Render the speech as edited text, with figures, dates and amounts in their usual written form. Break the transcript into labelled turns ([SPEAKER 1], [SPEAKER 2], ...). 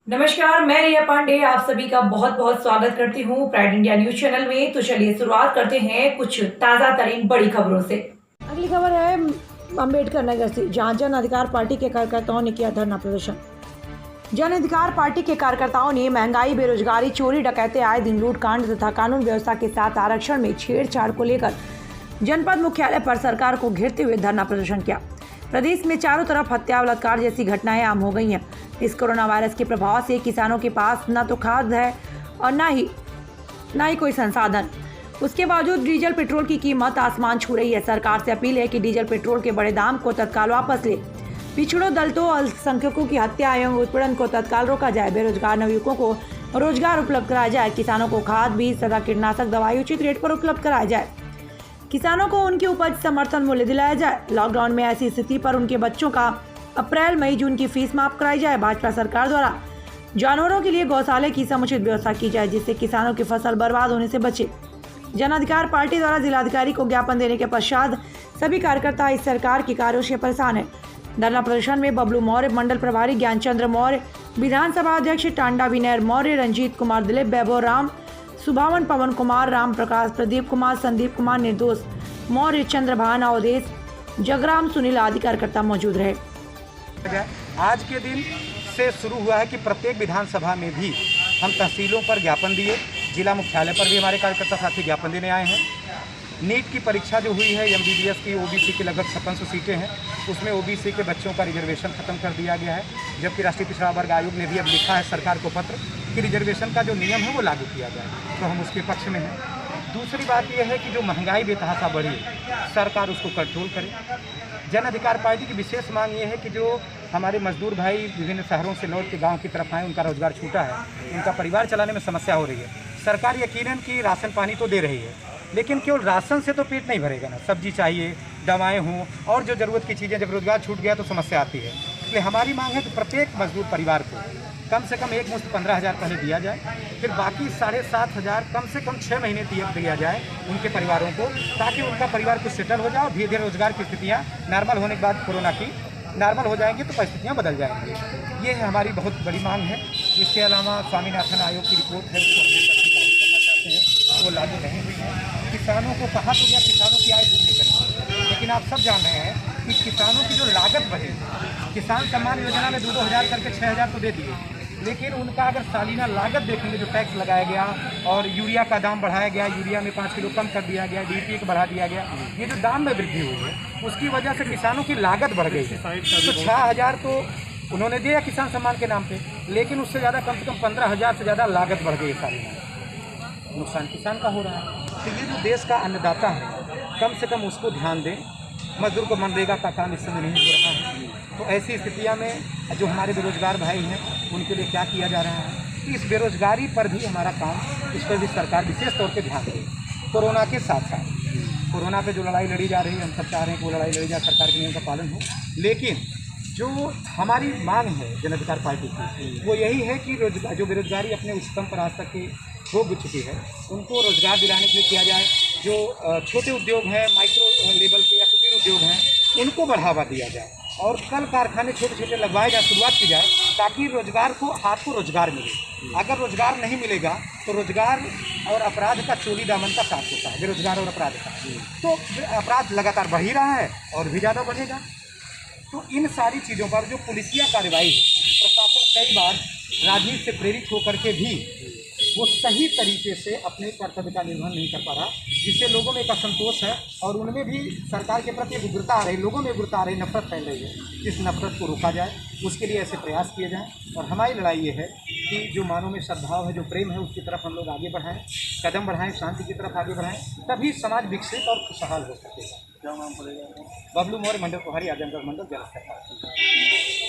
[SPEAKER 1] नमस्कार, मैं रिया पांडे आप सभी का बहुत बहुत स्वागत करती हूँ प्राइड इंडिया न्यूज चैनल में। तो चलिए शुरुआत करते हैं कुछ ताज़ा तरीन बड़ी खबरों से।
[SPEAKER 2] अगली खबर है अंबेडकर नगर से, जहां जन अधिकार पार्टी के कार्यकर्ताओं ने किया धरना प्रदर्शन। जन अधिकार पार्टी के कार्यकर्ताओं ने महंगाई, बेरोजगारी, चोरी डकैते, आए दिन लूटकांड तथा कानून व्यवस्था के साथ आरक्षण में छेड़छाड़ को लेकर जनपद मुख्यालय पर सरकार को घेरते हुए धरना प्रदर्शन किया। प्रदेश में चारों तरफ हत्या, बलात्कार जैसी घटनाएं आम हो गई हैं। इस कोरोना वायरस के प्रभाव से किसानों के पास न तो खाद है और न ही कोई संसाधन। उसके बावजूद डीजल पेट्रोल की कीमत आसमान छू रही है। सरकार से अपील है कि डीजल पेट्रोल के बड़े दाम को तत्काल वापस ले। पिछड़ों, दलितों, अल्पसंख्यकों की हत्या एवं उत्पीड़न को तत्काल रोका जाए। बेरोजगार नवयुवकों को रोजगार उपलब्ध कराया जाए। किसानों को खाद, बीज तथा कीटनाशक दवाई उचित रेट पर उपलब्ध कराया जाए। किसानों को उनकी उपज समर्थन मूल्य दिलाया जाए। लॉकडाउन में ऐसी स्थिति पर उनके बच्चों का अप्रैल, मई, जून की फीस माफ कराई जाए। भाजपा सरकार द्वारा जानवरों के लिए गौशाले की समुचित व्यवस्था की जाए, जिससे किसानों की फसल बर्बाद होने से बचे। जन अधिकार पार्टी द्वारा जिलाधिकारी को ज्ञापन देने के पश्चात सभी कार्यकर्ता इस सरकार की कार्यों से परेशान है। धरना प्रदर्शन में बबलू मौर्य, मंडल प्रभारी ज्ञानचंद्र मौर्य, विधानसभा अध्यक्ष टांडा विनय मौर्य, रंजीत कुमार, दिलीप, वैभव राम, सुभावन, पवन कुमार, राम प्रकाश, प्रदीप कुमार, संदीप कुमार, निर्दोष मौर्य, चंद्रभान, अवधेश, जगराम, सुनील आदि कार्यकर्ता मौजूद रहे।
[SPEAKER 3] आज के दिन से शुरू हुआ है कि प्रत्येक विधानसभा में भी हम तहसीलों पर ज्ञापन दिए, जिला मुख्यालय पर भी हमारे कार्यकर्ता साथी ज्ञापन देने आए हैं। नीट की परीक्षा जो हुई है, एमबीबीएस की ओबीसी की लगभग 5600 सीटें हैं, उसमें ओबीसी के बच्चों का रिजर्वेशन खत्म कर दिया गया है। जबकि राष्ट्रीय पिछड़ा वर्ग आयोग ने भी अब लिखा है सरकार को पत्र कि रिजर्वेशन का जो नियम है वो लागू किया जाए, तो हम उसके पक्ष में हैं। दूसरी बात यह है कि जो महंगाई बेतहाशा बढ़ी है, सरकार उसको कंट्रोल करे। जन अधिकार पार्टी की विशेष मांग ये है कि जो हमारे मजदूर भाई विभिन्न शहरों से लौट के गांव की तरफ आए, उनका रोजगार छूटा है, उनका परिवार चलाने में समस्या हो रही है। सरकार यकीनन कि राशन पानी तो दे रही है, लेकिन केवल राशन से तो पेट नहीं भरेगा ना, सब्जी चाहिए, दवाएं हों और जो ज़रूरत की चीज़ें। जब रोजगार छूट गया तो समस्या आती है। इसलिए हमारी मांग है कि प्रत्येक मजदूर परिवार को कम से कम एक मुश्त 15,000 पहले दिया जाए, फिर बाकी 7,500 कम से कम 6 महीने दिया जाए उनके परिवारों को, ताकि उनका परिवार कुछ सेटल हो जाए और धीरे धीरे रोजगार की स्थितियाँ नॉर्मल होने के बाद कोरोना की नॉर्मल हो जाएंगी तो परिस्थितियाँ बदल जाएंगी। ये हमारी बहुत बड़ी मांग है। इसके अलावा स्वामीनाथन आयोग की रिपोर्ट है, उसको अपडेट करना चाहते हैं, वो लागू नहीं हुई है। किसानों को कहा तो गया किसानों की आय दुगनी करें, लेकिन आप सब जान रहे हैं कि किसानों की जो लागत बढ़े, किसान सम्मान योजना में 2-2 हज़ार करके 6,000 तो दे दिए, लेकिन उनका अगर सालाना लागत देखेंगे, जो टैक्स लगाया गया और यूरिया का दाम बढ़ाया गया, यूरिया में 5 किलो कम कर दिया गया, डीपी को बढ़ा दिया गया, ये जो दाम में वृद्धि हुई है उसकी वजह से किसानों की लागत बढ़ गई है। तो 6,000 तो उन्होंने दिया किसान सम्मान के नाम पे, लेकिन उससे ज़्यादा कम से कम 15,000 से ज़्यादा लागत बढ़ गई है सालाना। नुकसान किसान का हो रहा है। तो ये जो देश का अन्नदाता है, कम से कम उसको ध्यान दें। मजदूर को मनरेगा का काम इस समय नहीं हो रहा है, तो ऐसी स्थितियां में जो हमारे बेरोजगार भाई हैं उनके लिए क्या किया जा रहा है, इस बेरोजगारी पर भी हमारा काम, इस पर भी सरकार विशेष तौर पे ध्यान दे। कोरोना के साथ साथ कोरोना पे जो लड़ाई लड़ी जा रही है, हम सब चाह रहे हैं कि वो लड़ाई लड़ी जाए, सरकार के नियम का पालन हो। लेकिन जो हमारी मांग है जन अधिकार पार्टी की, वो यही है कि जो बेरोजगारी अपने उच्चतम पर आज तक की हो चुकी है, उनको रोजगार दिलाने के लिए किया जाए। जो छोटे उद्योग हैं, माइक्रो लेवल के या कुटीर उद्योग हैं, उनको बढ़ावा दिया जाए और कल कारखाने छोटे छोटे लगवाए जाए, शुरुआत की जाए, ताकि रोजगार को हाथ को रोजगार मिले। अगर रोजगार नहीं मिलेगा तो रोजगार और अपराध का चोली दामन का साथ होता है, बेरोजगार और अपराध का, तो अपराध लगातार बढ़ ही रहा है और भी ज़्यादा बढ़ेगा। तो इन सारी चीज़ों पर जो पुलिसिया कार्रवाई है, प्रशासन कई बार राजनीति से प्रेरित होकर के भी वो सही तरीके से अपने कर्तव्य का निर्वहन नहीं कर पा रहा, जिससे लोगों में एक असंतोष है और उनमें भी सरकार के प्रति उग्रता आ रही, लोगों में उग्रता आ रही, नफरत फैल रही है। इस नफरत को रोका जाए, उसके लिए ऐसे प्रयास किए जाएं। और हमारी लड़ाई ये है कि जो मानव में सद्भाव है, जो प्रेम है, उसकी तरफ हम लोग आगे बढ़ाएं, कदम बढ़ाएं, शांति की तरफ आगे बढ़ाएं, तभी समाज विकसित और खुशहाल हो सकेगा। क्या नाम पड़ेगा? बबलू मौर्य, मंडल प्रभारी, आजमगढ़ मंडल, जन अधिकार पार्टी।